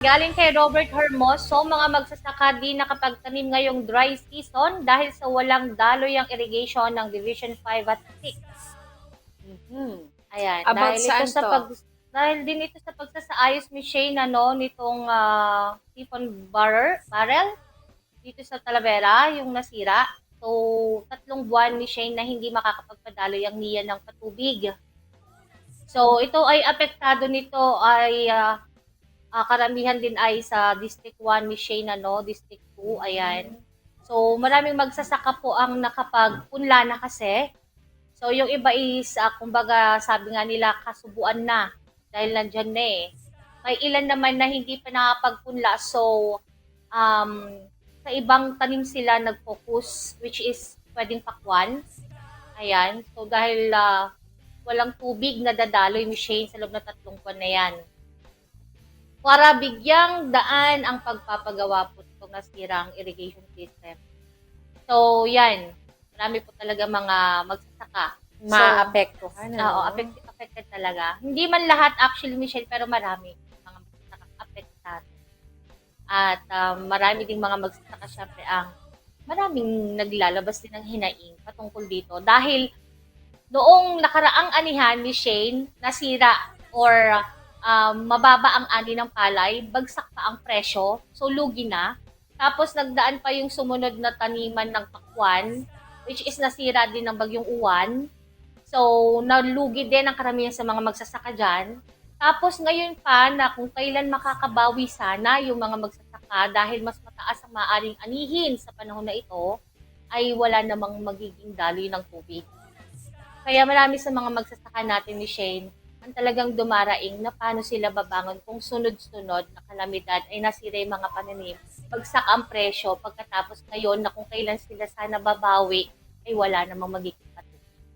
Galing kay Robert Hermoso, mga magsasaka di nakapagtanim ngayong dry season dahil sa walang daloy ang irrigation ng Division 5 at 6. Ayan, About saan to? dahil din ito sa pagsasaayos ni Shane nitong siphon barrel dito sa Talavera, yung nasira. So, 3 buwan ni Shane na hindi makakapagpadaloy ang niya ng patubig. So, ito ay apektado nito ay karamihan din ay sa District 1 ni Shane, District 2, ayan. So, maraming magsasaka po ang nakapagpunla na kasi. So, yung iba is, kumbaga, sabi nga nila, kasubuan na dahil nandyan na eh. May ilan naman na hindi pa nakapagpunla. So, um, sa ibang tanim sila nag-focus, which is pwedeng pakwan. Ayan. So, dahil walang tubig na dadaloy ni Shane sa loob ng 3 buwan na yan. Para bigyang daan ang pagpapagawa po itong nasirang irrigation system. So, yan. Marami po talaga mga magsasaka. Maapektuhan, Oo, affected talaga. Hindi man lahat actually, Michelle, pero marami mga magsasaka affected. At marami ding mga magsasaka syempre ang maraming naglalabas din ng hinaing patungkol dito. Dahil noong nakaraang anihan ni Shane, nasira or mababa ang ani ng palay, bagsak pa ang presyo, so lugi na. Tapos nagdaan pa yung sumunod na taniman ng pakwan, which is nasira din ng bagyong uwan. So, nalugi din ang karamihan sa mga magsasaka dyan. Tapos ngayon pa na kung kailan makakabawi sana yung mga magsasaka dahil mas mataas ang maaaring anihin sa panahon na ito, ay wala namang magiging daloy ng tubig. Kaya marami sa mga magsasaka natin ni Shane ang talagang dumaraing na paano sila babangon kung sunod-sunod na kalamidad ay nasira yung mga pananim. Bagsak ang presyo pagkatapos ngayon na kung kailan sila sana babawi ay wala namang magiging